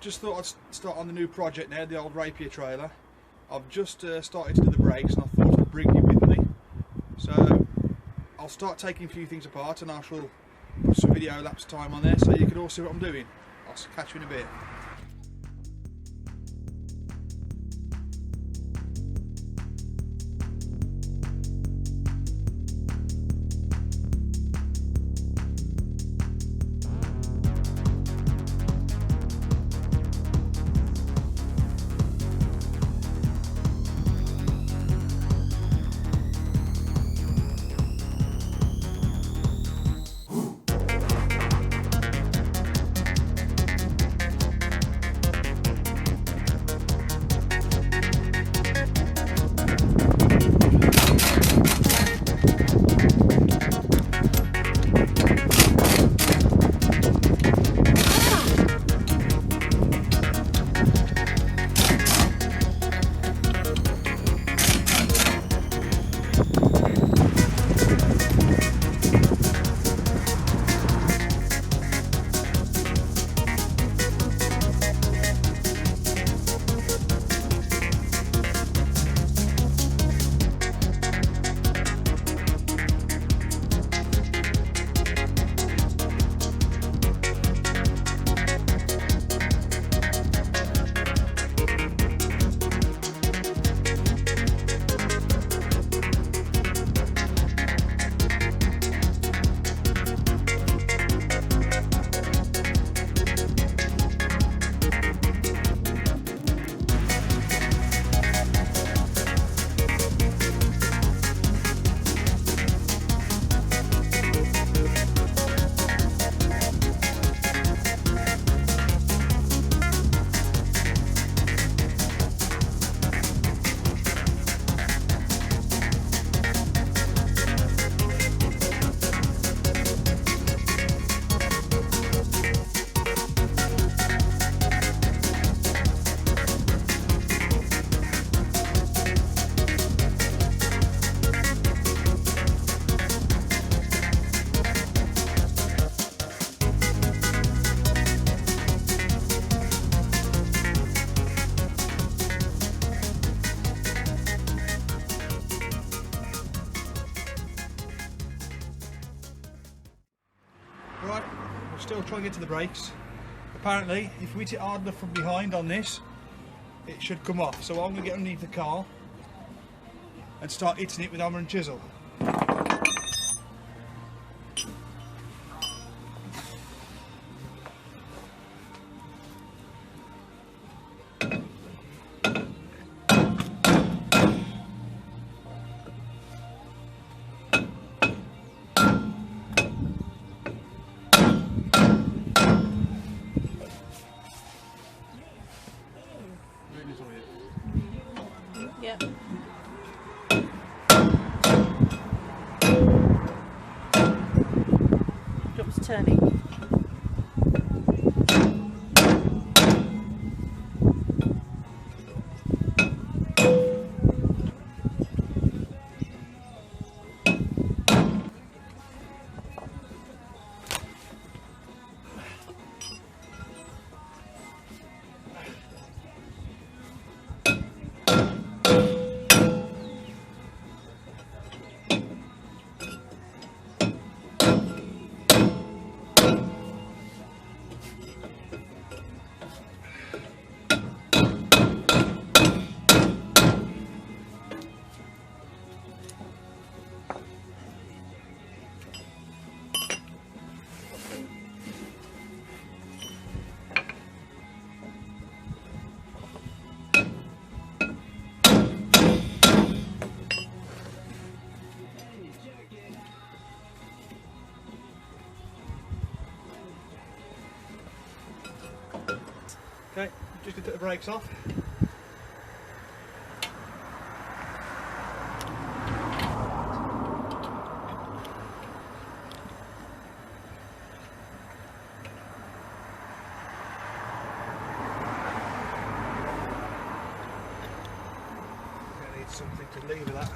just thought I'd start on the new project now, the old Rapier trailer. I've just started to do the brakes and I thought I'd bring you with me. So I'll start taking a few things apart and I shall put some video lapse time on there so you can all see what I'm doing. I'll catch you in a bit. Right, we're still trying to get to the brakes. Apparently, if we hit it hard enough from behind on this, it should come off. So I'm going to get underneath the car and start hitting it with hammer and chisel. Yep. Job's turning. Okay, just going to take the brakes off. I need something to lever that.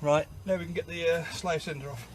Right, now we can get the slave cylinder off.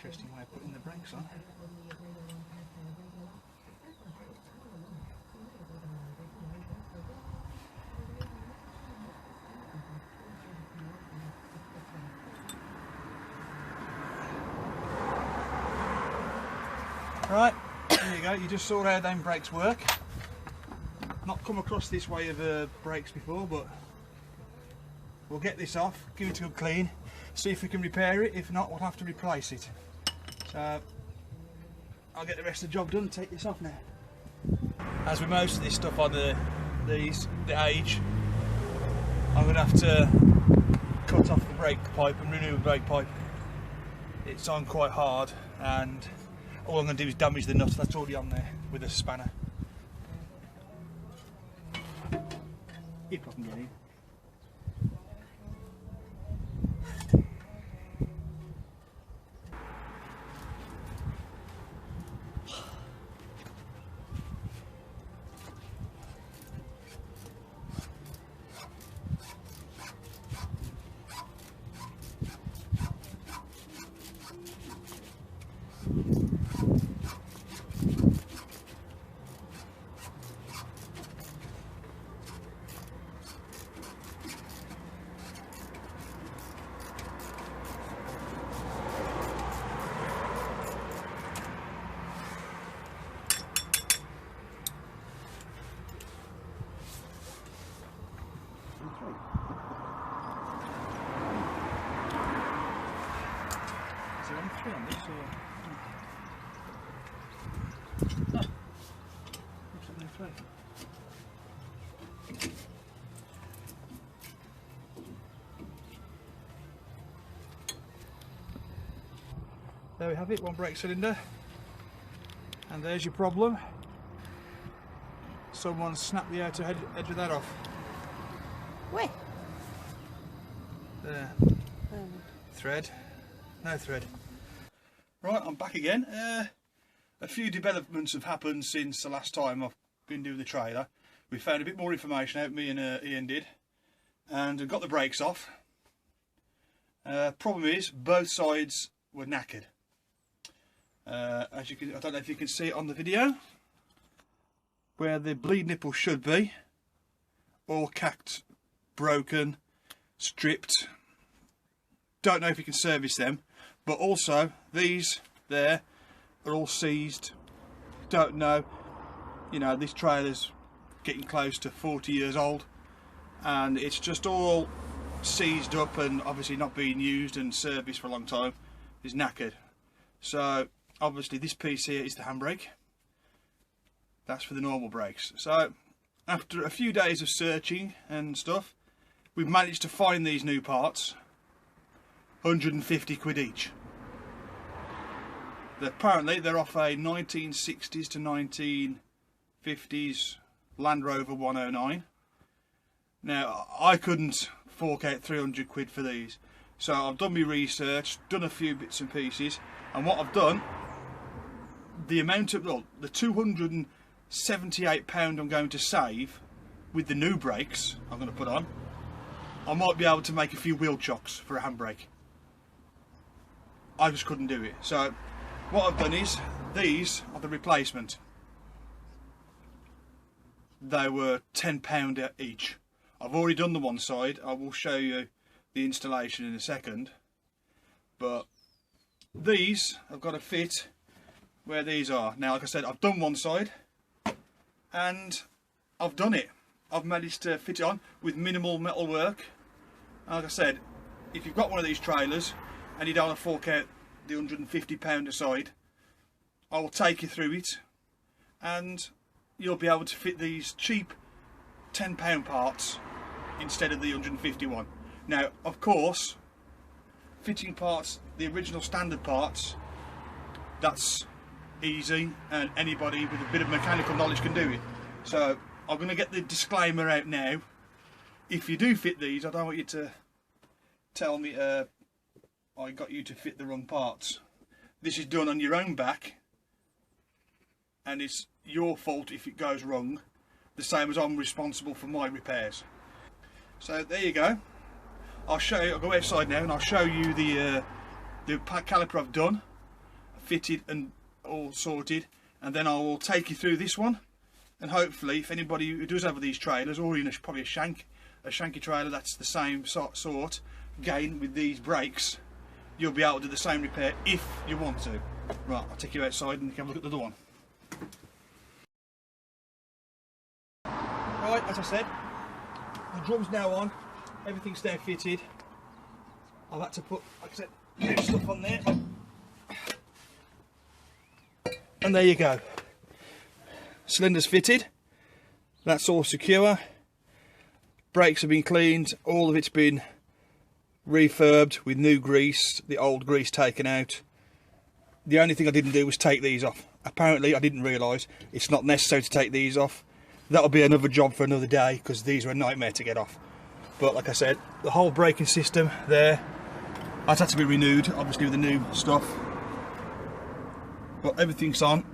Interesting way of putting the brakes on. Right, there you go, you just saw how them brakes work. Not come across this way of brakes before, but we'll get this off, give it a good clean, see if we can repair it. If not, we'll have to replace it. So I'll get the rest of the job done and take this off now. As with most of this stuff on the age, I'm going to have to cut off the brake pipe and renew the brake pipe. It's on quite hard, and all I'm going to do is damage the nut that's already on there with a spanner. If I can get in. Is there only 3 on this, or? Oh, looks like only 3. There we have it, one brake cylinder, and there's your problem. Someone snapped the outer edge of that off. Where? There. Thread. No thread. Right, I'm back again. A few developments have happened since the last time I've been doing the trailer. We found a bit more information out, me and Ian did, and got the brakes off. Problem is, both sides were knackered. As you can, I don't know if you can see it on the video, where the bleed nipple should be, all cacked, broken, stripped. Don't know if you can service them, but also these there are all seized. Don't know, you know, this trailer's getting close to 40 years old, and it's just all seized up and obviously not being used and serviced for a long time. Is knackered. So obviously this piece here is the handbrake. That's for the normal brakes. So after a few days of searching and stuff, we've managed to find these new parts. 150 quid each. Apparently they're off a 1960s to 1950s Land Rover 109. Now I couldn't fork out 300 quid for these, so I've done my research, done a few bits and pieces, and what I've done, the amount of, well, the £278 I'm going to save with the new brakes I'm going to put on, I might be able to make a few wheel chocks for a handbrake. I just couldn't do it. So what I've done is, these are the replacement. They were £10 each. I've already done the one side. I will show you the installation in a second, but these I've got to fit where these are. Now, like I said, I've done one side and I've done it. I've managed to fit it on with minimal metal work. And like I said, if you've got one of these trailers and you don't want to fork out the £150 a side, I will take you through it and you'll be able to fit these cheap £10 parts instead of the 151. Now, of course, fitting parts, the original standard parts, that's easy and anybody with a bit of mechanical knowledge can do it. So I'm going to get the disclaimer out now. If you do fit these, I don't want you to tell me I got you to fit the wrong parts. This is done on your own back and it's your fault if it goes wrong, the same as I'm responsible for my repairs. So there you go. I'll show you, I'll go outside now and I'll show you the caliper I've done, fitted and all sorted, and then I will take you through this one, and hopefully if anybody who does have these trailers, or even probably a Sankey trailer that's the same sort, again with these brakes, you'll be able to do the same repair if you want to. Right, I'll take you outside and you can have a look at the other one. Right, as I said, the drum's now on, everything's now fitted. I've had to put, like I said, new stuff on there. And there you go. Cylinder's fitted. That's all secure. Brakes have been cleaned. All of it's been refurbed with new grease, the old grease taken out. The only thing I didn't do was take these off. Apparently I didn't realise it's not necessary to take these off. That'll be another job for another day because these are a nightmare to get off. But like I said, the whole braking system there has had to be renewed, obviously with the new stuff. But everything's on.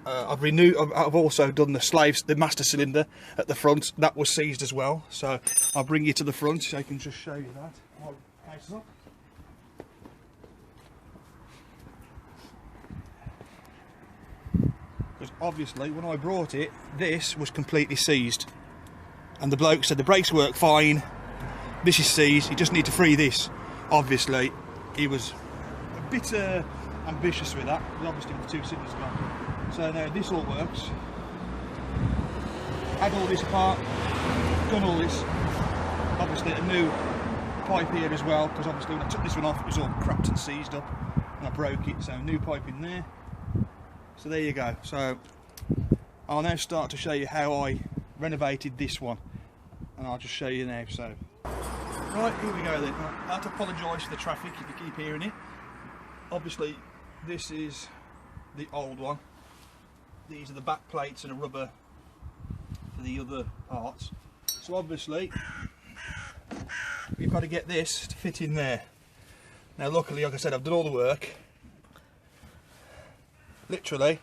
I've also done the master cylinder at the front. That was seized as well. So I'll bring you to the front so I can just show you that. Faces up. Because obviously when I brought it, this was completely seized. And the bloke said the brakes work fine. This is seized, you just need to free this. Obviously, he was a bit ambitious with that, but obviously with the two cylinders gone. So now this all works. Had all this apart, done all this. Obviously a new pipe here as well, because obviously when I took this one off it was all cracked and seized up and I broke it, so new pipe in there. So there you go. So I'll now start to show you how I renovated this one, and I'll just show you now. So right, here we go then. I have to apologise for the traffic if you keep hearing it. Obviously this is the old one. These are the back plates and a rubber for the other parts. So obviously we've got to get this to fit in there. Now luckily, like I said, I've done all the work. Literally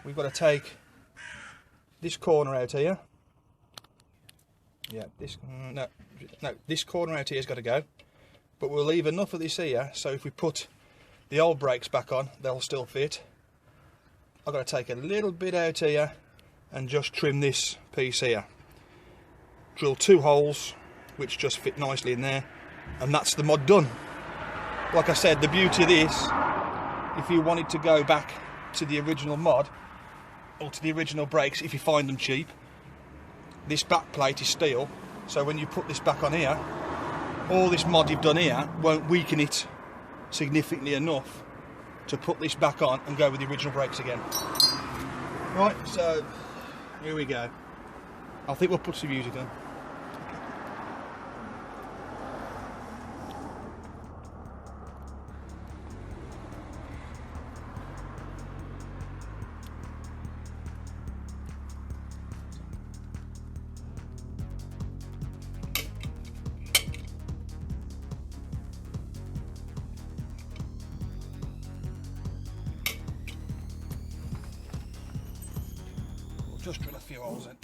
we've got to take this corner out here. Yeah, this this corner out here has got to go, but we'll leave enough of this here so if we put the old brakes back on they'll still fit. I've got to take a little bit out here and just trim this piece here, drill 2 holes which just fit nicely in there, and that's the mod done. Like I said, the beauty of this, if you wanted to go back to the original mod or to the original brakes, if you find them cheap, this back plate is steel, so when you put this back on here, all this mod you've done here won't weaken it significantly enough to put this back on and go with the original brakes again. Right, so here we go. I think we'll put some music on. Just drill a few holes in.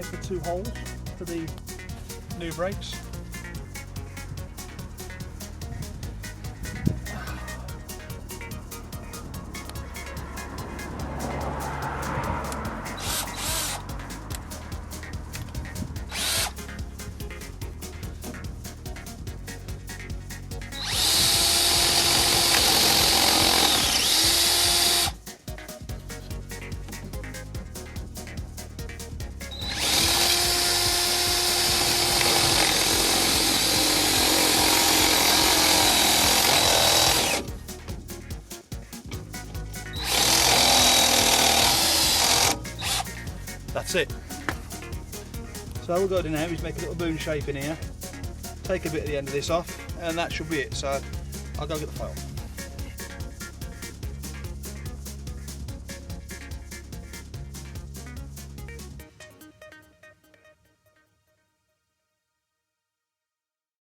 there's the 2 holes for the new brakes. That's it. So all we've got to do now is make a little moon shape in here, take a bit of the end of this off, and that should be it. So I'll go get the file.